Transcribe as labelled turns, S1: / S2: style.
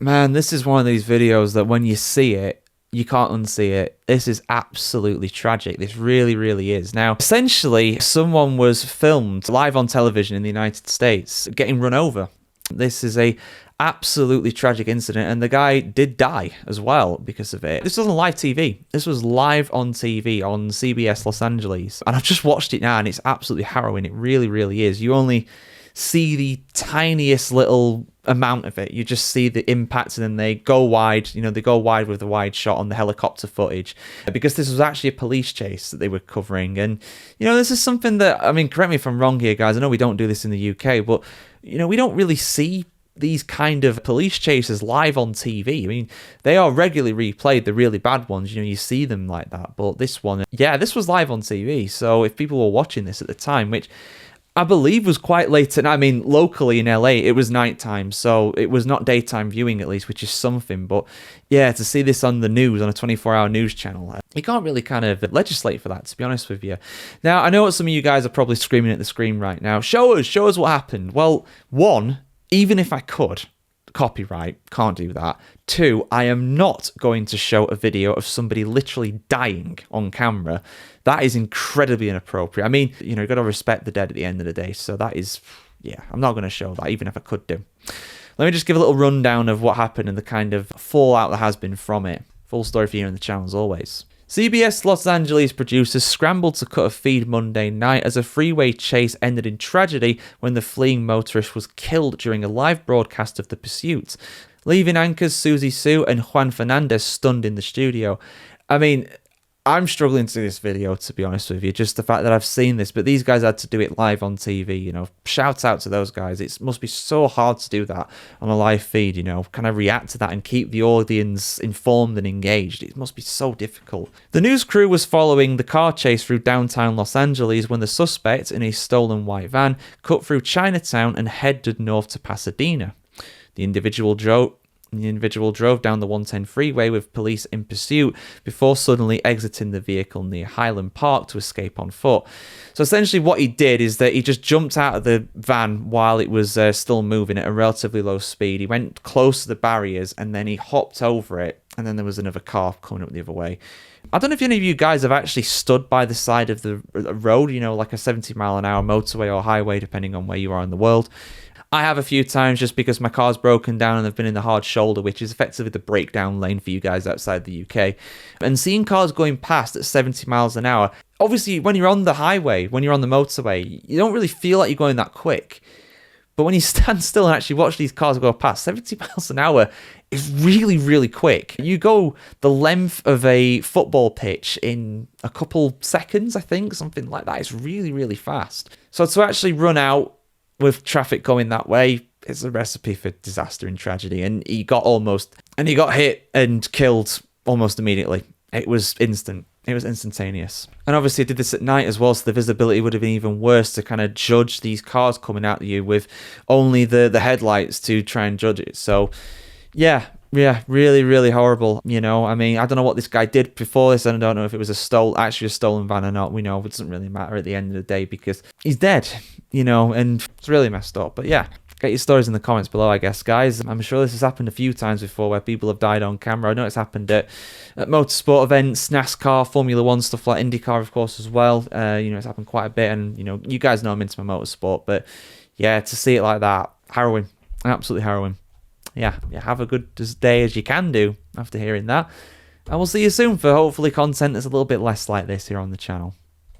S1: Man, this is one of these videos that when you see it, you can't unsee it. This is absolutely tragic. This really, really is. Now, essentially, someone was filmed live on television in the United States getting run over. This is a absolutely tragic incident, and the guy did die as well because of it. This wasn't live TV. This was live on TV on CBS Los Angeles, and I've just watched it now, and it's absolutely harrowing. It really, really is. You only see the tiniest little amount of it. You just see the impact, and then they go wide. They go wide with the wide shot on the helicopter footage, because this was actually a police chase that they were covering. And this is something that, correct me if I'm wrong here, guys, I know we don't do this in the UK, but we don't really see these kind of police chases live on TV. They are regularly replayed, the really bad ones, you see them like that. But this one, this was live on TV. So if people were watching this at the time, which I believe was quite late at night. Locally in LA, it was nighttime, so it was not daytime viewing at least, which is something. But yeah, to see this on the news, on a 24-hour news channel, you can't really kind of legislate for that, to be honest with you. Now, I know what some of you guys are probably screaming at the screen right now. Show us what happened. Well, one, even if I could, copyright, can't do that. Two, I am not going to show a video of somebody literally dying on camera. That is incredibly inappropriate. You've got to respect the dead at the end of the day. So that is, I'm not going to show that, even if I could do. Let me just give a little rundown of what happened and the kind of fallout that has been from it. Full story for you on the channel as always. CBS Los Angeles producers scrambled to cut a feed Monday night as a freeway chase ended in tragedy when the fleeing motorist was killed during a live broadcast of the pursuit, leaving anchors Susie Sue and Juan Fernandez stunned in the studio. I'm struggling to see this video, to be honest with you, just the fact that I've seen this, but these guys had to do it live on TV, shout out to those guys. It must be so hard to do that on a live feed, kind of react to that and keep the audience informed and engaged. It must be so difficult. The news crew was following the car chase through downtown Los Angeles when the suspect in a stolen white van cut through Chinatown and headed north to Pasadena. The individual drove down the 110 freeway with police in pursuit before suddenly exiting the vehicle near Highland Park to escape on foot. So essentially what he did is that he just jumped out of the van while it was still moving at a relatively low speed. He went close to the barriers and then he hopped over it, and then there was another car coming up the other way. I don't know if any of you guys have actually stood by the side of the road, like a 70-mile-an-hour motorway or highway, depending on where you are in the world. I have a few times just because my car's broken down and I've been in the hard shoulder, which is effectively the breakdown lane for you guys outside the UK. And seeing cars going past at 70 miles an hour, obviously when you're on the highway, when you're on the motorway, you don't really feel like you're going that quick. But when you stand still and actually watch these cars go past, 70 miles an hour is really, really quick. You go the length of a football pitch in a couple seconds, I think, something like that. It's really, really fast. So to actually run out with traffic going that way, it's a recipe for disaster and tragedy. And he got hit and killed almost immediately. It was instant. It was instantaneous. And obviously he did this at night as well, so the visibility would have been even worse to kind of judge these cars coming at you with only the headlights to try and judge it. So yeah, really, really horrible. I don't know what this guy did before this, and I don't know if it was actually a stolen van or not. We know it doesn't really matter at the end of the day because he's dead, and it's really messed up. But yeah, get your stories in the comments below, I guess, guys. I'm sure this has happened a few times before where people have died on camera. I know it's happened at motorsport events, NASCAR, Formula One, stuff like IndyCar, of course, as well. It's happened quite a bit, and, you guys know I'm into my motorsport, but yeah, to see it like that, harrowing, absolutely harrowing. Yeah, have a good day as you can do after hearing that. And we'll see you soon for hopefully content that's a little bit less like this here on the channel.